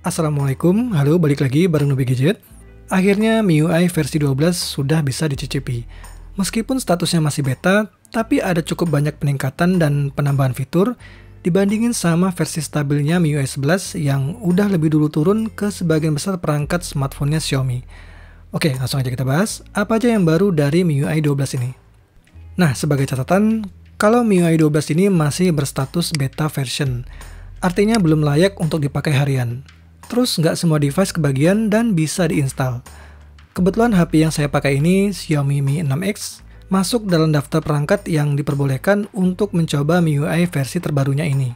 Assalamualaikum, halo balik lagi bareng Nubi Gadget. Akhirnya MIUI versi 12 sudah bisa dicicipi. Meskipun statusnya masih beta, tapi ada cukup banyak peningkatan dan penambahan fitur dibandingin sama versi stabilnya MIUI 11 yang udah lebih dulu turun ke sebagian besar perangkat smartphone-nya Xiaomi. Oke, langsung aja kita bahas apa aja yang baru dari MIUI 12 ini. Nah, sebagai catatan, kalau MIUI 12 ini masih berstatus beta version, artinya belum layak untuk dipakai harian. Terus nggak semua device kebagian dan bisa diinstal. Kebetulan HP yang saya pakai ini, Xiaomi Mi 6X, masuk dalam daftar perangkat yang diperbolehkan untuk mencoba MIUI versi terbarunya ini.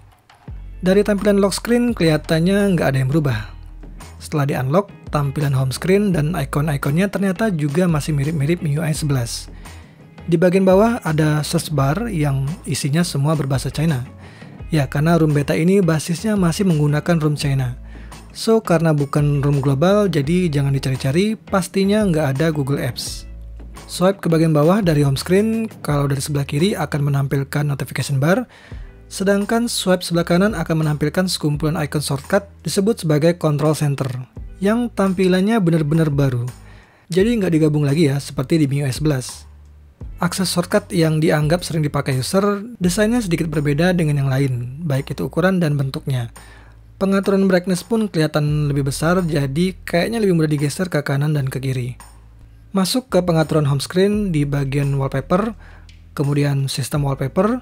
Dari tampilan lock screen kelihatannya nggak ada yang berubah. Setelah di-unlock, tampilan home screen dan icon-iconnya ternyata juga masih mirip-mirip MIUI 11. Di bagian bawah ada search bar yang isinya semua berbahasa China. Ya, karena ROM beta ini basisnya masih menggunakan ROM China. So, karena bukan ROM global, jadi jangan dicari-cari, pastinya nggak ada Google Apps. Swipe ke bagian bawah dari home screen, kalau dari sebelah kiri akan menampilkan notification bar, sedangkan swipe sebelah kanan akan menampilkan sekumpulan icon shortcut disebut sebagai control center, yang tampilannya benar-benar baru. Jadi nggak digabung lagi ya, seperti di MIUI 11. Akses shortcut yang dianggap sering dipakai user, desainnya sedikit berbeda dengan yang lain, baik itu ukuran dan bentuknya. Pengaturan brightness pun kelihatan lebih besar, jadi kayaknya lebih mudah digeser ke kanan dan ke kiri. Masuk ke pengaturan home screen di bagian wallpaper, kemudian sistem wallpaper,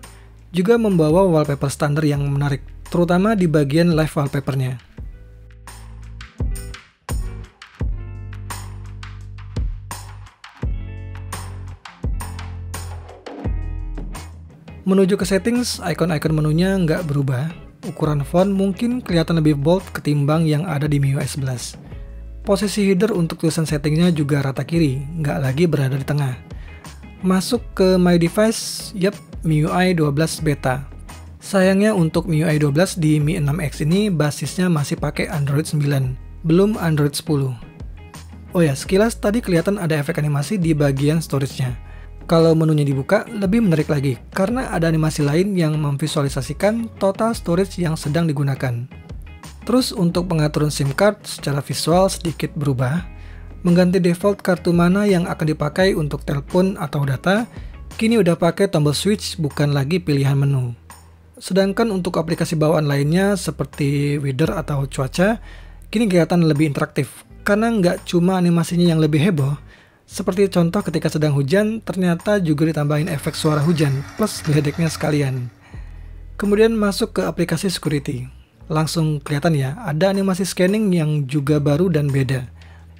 juga membawa wallpaper standar yang menarik, terutama di bagian live wallpapernya. Menuju ke settings, icon-icon menunya nggak berubah. Ukuran font mungkin kelihatan lebih bold ketimbang yang ada di MIUI 11. Posisi header untuk tulisan settingnya juga rata kiri, nggak lagi berada di tengah. Masuk ke My Device, yep, MIUI 12 beta. Sayangnya untuk MIUI 12 di Mi 6X ini basisnya masih pakai Android 9, belum Android 10. Oh ya, sekilas tadi kelihatan ada efek animasi di bagian storage-nya. Kalau menunya dibuka, lebih menarik lagi, karena ada animasi lain yang memvisualisasikan total storage yang sedang digunakan. Terus untuk pengaturan SIM card secara visual sedikit berubah, mengganti default kartu mana yang akan dipakai untuk telepon atau data, kini udah pakai tombol switch bukan lagi pilihan menu. Sedangkan untuk aplikasi bawaan lainnya seperti weather atau cuaca, kini kelihatan lebih interaktif, karena nggak cuma animasinya yang lebih heboh, seperti contoh ketika sedang hujan, ternyata juga ditambahin efek suara hujan, plus geledeknya sekalian. Kemudian masuk ke aplikasi security. Langsung kelihatan ya, ada animasi scanning yang juga baru dan beda.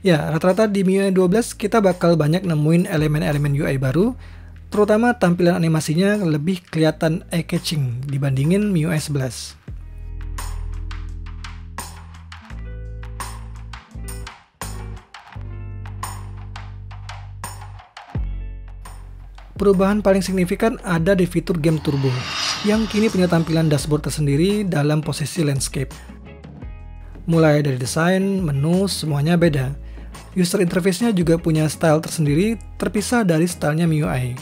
Ya, rata-rata di MIUI 12 kita bakal banyak nemuin elemen-elemen UI baru, terutama tampilan animasinya lebih kelihatan eye-catching dibandingin MIUI 11. Perubahan paling signifikan ada di fitur Game Turbo, yang kini punya tampilan dashboard tersendiri dalam posisi landscape. Mulai dari desain, menu, semuanya beda. User interface-nya juga punya style tersendiri, terpisah dari stylenya MIUI.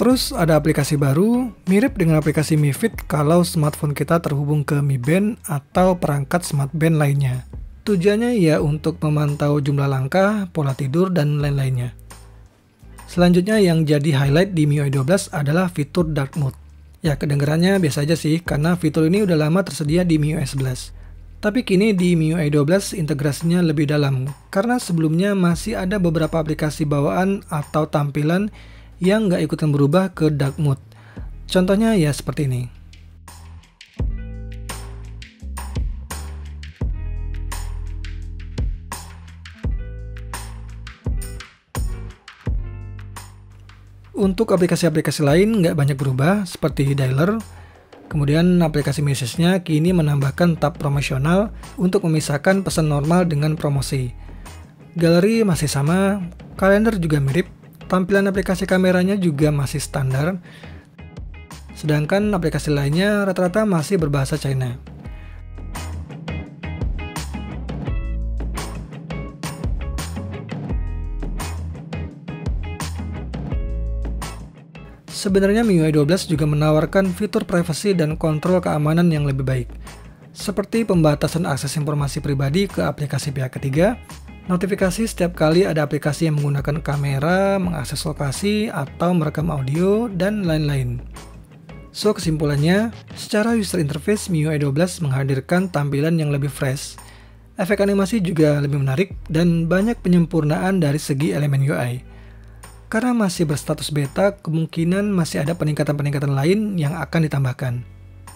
Terus ada aplikasi baru, mirip dengan aplikasi Mi Fit kalau smartphone kita terhubung ke Mi Band atau perangkat smart band lainnya. Tujuannya ya untuk memantau jumlah langkah, pola tidur, dan lain-lainnya. Selanjutnya yang jadi highlight di MIUI 12 adalah fitur Dark Mode. Ya kedengarannya biasa aja sih, karena fitur ini udah lama tersedia di MIUI 11. Tapi kini di MIUI 12 integrasinya lebih dalam, karena sebelumnya masih ada beberapa aplikasi bawaan atau tampilan yang nggak ikutan berubah ke Dark Mode. Contohnya ya seperti ini. Untuk aplikasi-aplikasi lain nggak banyak berubah, seperti dialer. Kemudian aplikasi message-nya kini menambahkan tab promosional untuk memisahkan pesan normal dengan promosi. Galeri masih sama, kalender juga mirip, tampilan aplikasi kameranya juga masih standar. Sedangkan aplikasi lainnya rata-rata masih berbahasa China. Sebenarnya MIUI 12 juga menawarkan fitur privasi dan kontrol keamanan yang lebih baik, seperti pembatasan akses informasi pribadi ke aplikasi pihak ketiga, notifikasi setiap kali ada aplikasi yang menggunakan kamera, mengakses lokasi, atau merekam audio, dan lain-lain. So, kesimpulannya, secara user interface MIUI 12 menghadirkan tampilan yang lebih fresh, efek animasi juga lebih menarik, dan banyak penyempurnaan dari segi elemen UI. Karena masih berstatus beta, kemungkinan masih ada peningkatan-peningkatan lain yang akan ditambahkan.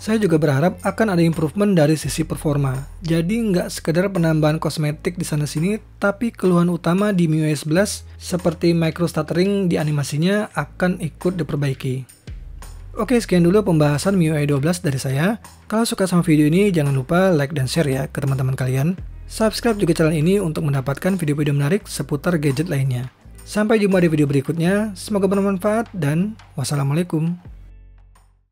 Saya juga berharap akan ada improvement dari sisi performa. Jadi nggak sekedar penambahan kosmetik di sana-sini, tapi keluhan utama di MIUI 11 seperti micro stuttering di animasinya akan ikut diperbaiki. Oke, sekian dulu pembahasan MIUI 12 dari saya. Kalau suka sama video ini, jangan lupa like dan share ya ke teman-teman kalian. Subscribe juga channel ini untuk mendapatkan video-video menarik seputar gadget lainnya. Sampai jumpa di video berikutnya, semoga bermanfaat dan wassalamualaikum.